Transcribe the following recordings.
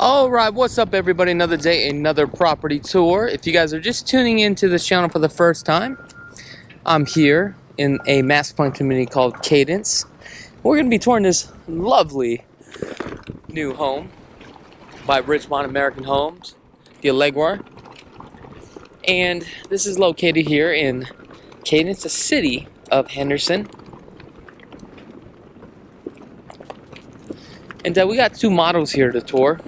Alright, what's up everybody? Another day, another property tour. If you guys are just tuning into this channel for the first time, I'm here in a master plan community called Cadence. We're going to be touring this lovely new home by Richmond American Homes, the Allegro. And this is located here in Cadence, the city of Henderson. And we got two models here to tour.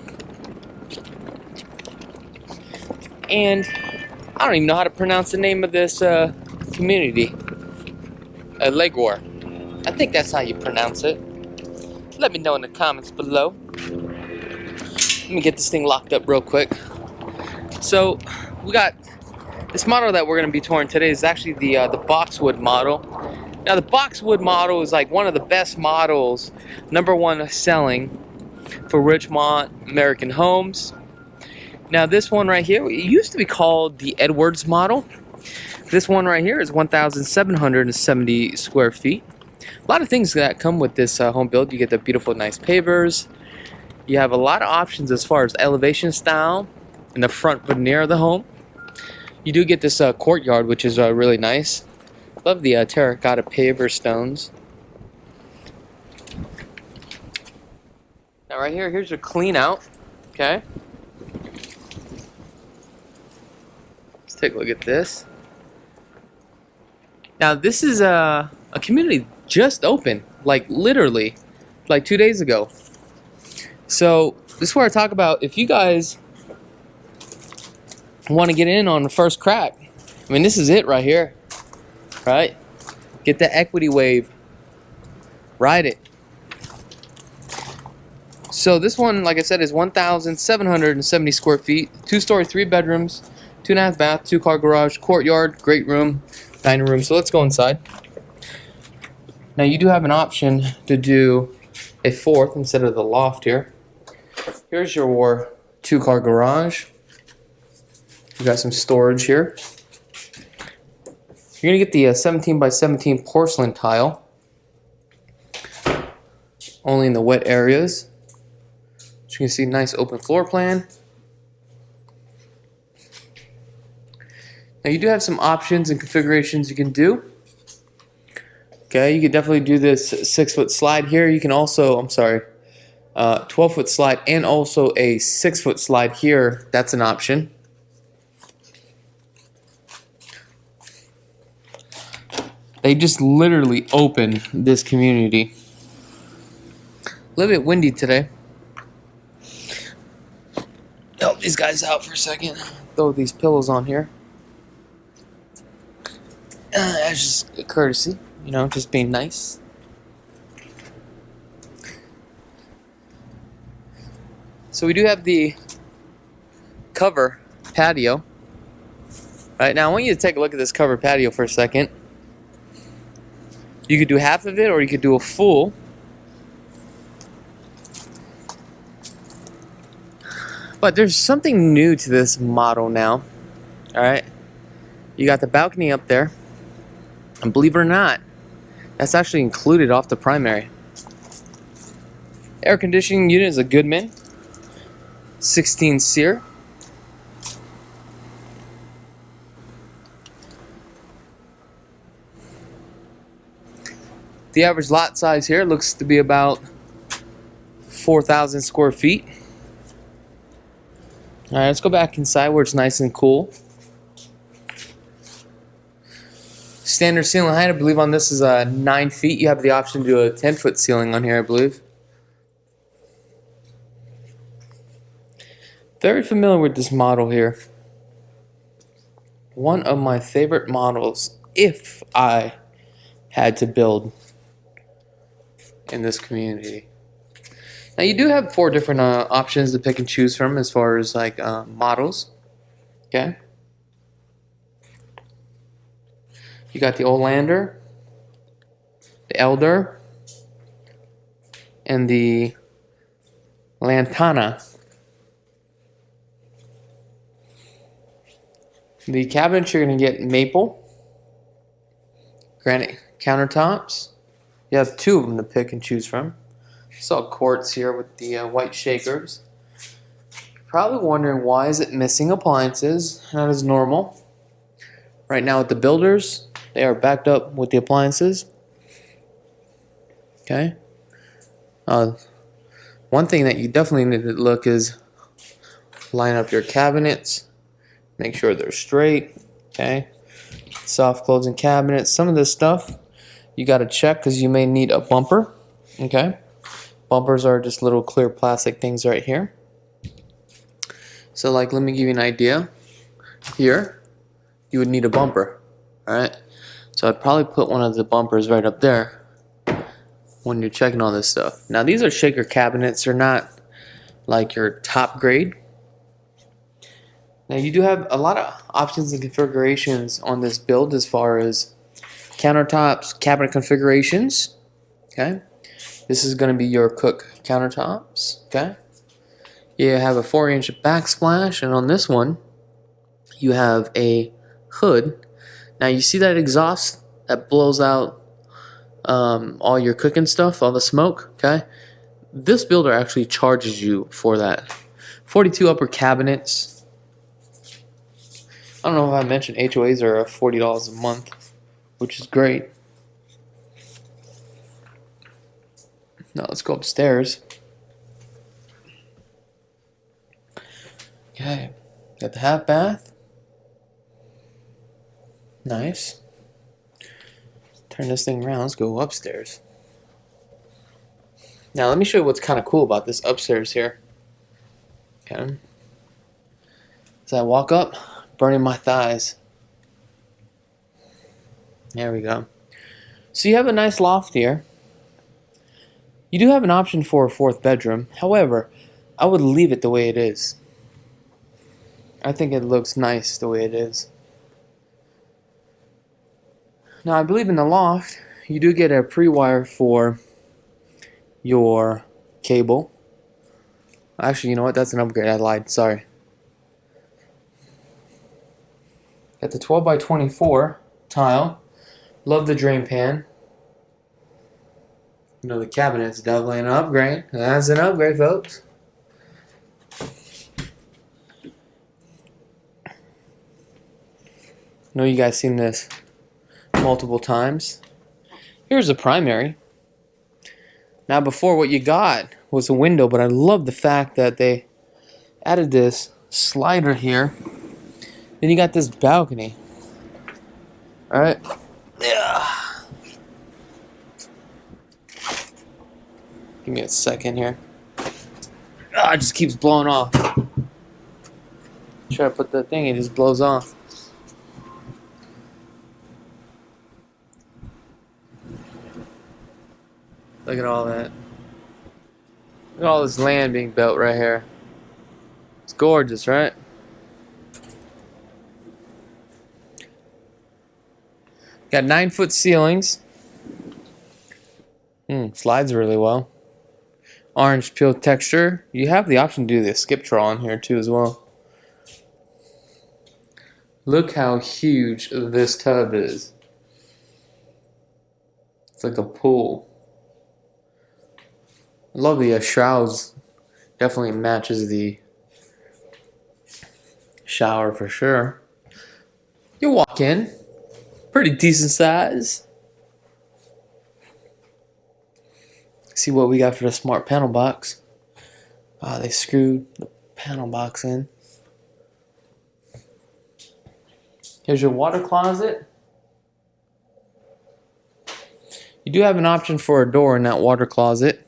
And I don't even know how to pronounce the name of this community. Allegro. I think that's how you pronounce it. Let me know in the comments below. Let me get this thing locked up real quick. So we got this model that we're going to be touring today is actually the Boxwood model. Now the Boxwood model is like one of the best models, #1 selling for Richmond American Homes. Now this one right here, it used to be called the Edwards model. This one right here is 1,770 square feet. A lot of things that come with this home build. You get the beautiful, nice pavers. You have a lot of options as far as elevation style in the front veneer of the home. You do get this courtyard, which is really nice. Love the terracotta paver stones. Now right here, here's your clean out. Okay. Take a look at this. Now this is a community just opened, like literally like 2 days ago. So this is where I talk about if you guys want to get in on the first crack. I mean, this is it right here, right? Get the equity wave, ride it. So this one, like I said, is 1,770 square feet, 2-story, 3 bedrooms, 2.5 bath, 2-car garage, courtyard, great room, dining room. So let's go inside. Now you do have an option to do a 4th instead of the loft here. Here's your 2-car garage. You got some storage here. You're gonna get the 17 by 17 porcelain tile. Only in the wet areas. As you can see, nice open floor plan. Now you do have some options and configurations you can do. Okay, you can definitely do this 6-foot slide here. You can also, 12-foot slide and also a 6-foot slide here. That's an option. They just literally opened this community. A little bit windy today. Help these guys out for a second. Throw these pillows on here. That's just a courtesy, you know, just being nice. So we do have the cover patio. Right now, I want you to take a look at this cover patio for a second. You could do half of it, or you could do a full. But there's something new to this model now. All right, you got the balcony up there. And believe it or not, that's actually included off the primary. Air conditioning unit is a Goodman 16 SEER. The average lot size here looks to be about 4,000 square feet. All right, let's go back inside where it's nice and cool. Standard ceiling height, I believe on this is 9 feet. You have the option to do a 10-foot ceiling on here, I believe. Very familiar with this model here. One of my favorite models if I had to build in this community. Now you do have 4 different options to pick and choose from as far as like models. Okay. You got the Olander, the Elder, and the Lantana. The cabinets you're going to get maple, granite countertops. You have 2 of them to pick and choose from. Saw quartz here with the white shakers. Probably wondering why is it missing appliances? That is normal. Right now with the builders, they are backed up with the appliances. Okay. One thing that you definitely need to look is line up your cabinets. Make sure they're straight. Okay. Soft closing cabinets. Some of this stuff you got to check because you may need a bumper. Okay. Bumpers are just little clear plastic things right here. So like, let me give you an idea. Here, you would need a bumper. Alright. So I'd probably put one of the bumpers right up there when you're checking all this stuff. Now these are shaker cabinets. They're not like your top grade. Now you do have a lot of options and configurations on this build as far as countertops, cabinet configurations. Okay. This is going to be your cook countertops. Okay. You have a 4-inch backsplash, and on this one you have a hood. Now you see that exhaust that blows out all your cooking stuff, all the smoke. Okay. This builder actually charges you for that. 42 upper cabinets. I don't know if I mentioned HOAs are $40 a month, which is great. Now let's go upstairs. Okay, got the half bath. Nice. Turn this thing around. Let's go upstairs. Now let me show you what's kind of cool about this upstairs here. Okay. As I walk up, burning my thighs. There we go. So you have a nice loft here. You do have an option for a 4th bedroom. However, I would leave it the way it is. I think it looks nice the way it is. Now I believe in the loft, you do get a pre-wire for your cable. Actually, you know what? That's an upgrade. I lied. Sorry. Got the 12 by 24 tile. Love the drain pan. You know, the cabinet's definitely an upgrade. That's an upgrade, folks. I know you guys seen this multiple times. Here's the primary. Now before, what you got was a window, but I love the fact that they added this slider here. Then you got this balcony. Alright. Yeah. Give me a second here. Ah, it just keeps blowing off. Try to put the thing, it just blows off. Look at all that. Look at all this land being built right here. It's gorgeous, right? Got 9-foot ceilings. Slides really well. Orange peel texture. You have the option to do the skip draw in here too as well. Look how huge this tub is. It's like a pool. I love the shrouds. Definitely matches the shower for sure. You walk in. Pretty decent size. See what we got for the smart panel box. They screwed the panel box in. Here's your water closet. You do have an option for a door in that water closet.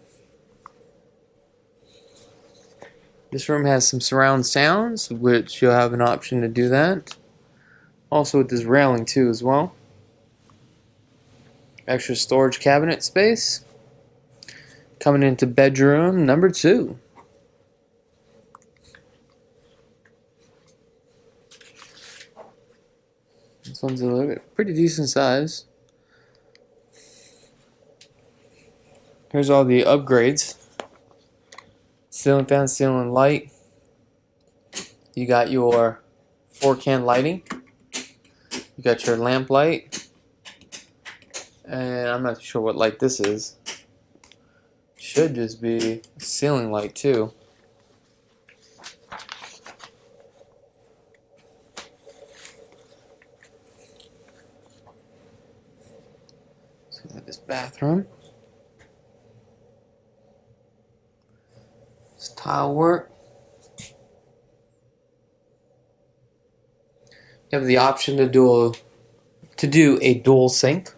This room has some surround sounds, which you'll have an option to do that. Also with this railing too as well. Extra storage cabinet space. Coming into bedroom number 2. This one's a pretty decent size. Here's all the upgrades. Ceiling fan, ceiling light. You got your 4-can lighting. You got your lamp light. And I'm not sure what light this is. Should just be a ceiling light too. this bathroom. It's tile work. You have the option to do a dual sink.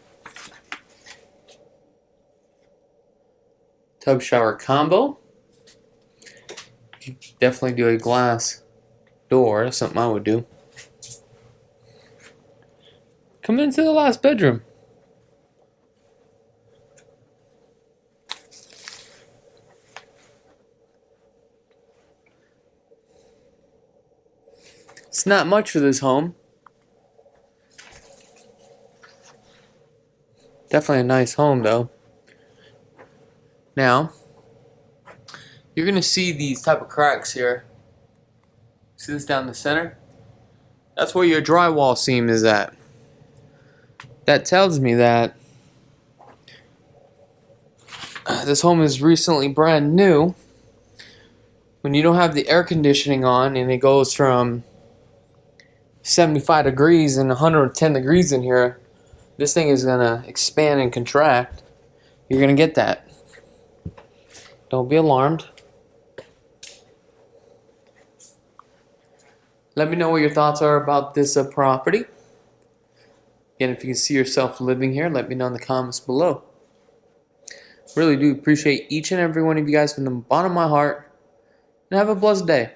Tub shower combo. You definitely do a glass door. That's something I would do. Come into the last bedroom. It's not much for this home. Definitely a nice home though. Now, you're going to see these type of cracks here. See this down the center? That's where your drywall seam is at. That tells me that this home is recently brand new. When you don't have the air conditioning on and it goes from 75 degrees and 110 degrees in here, this thing is going to expand and contract. You're going to get that. Don't be alarmed. Let me know what your thoughts are about this property. Again, if you can see yourself living here, let me know in the comments below. Really do appreciate each and every one of you guys from the bottom of my heart. And have a blessed day.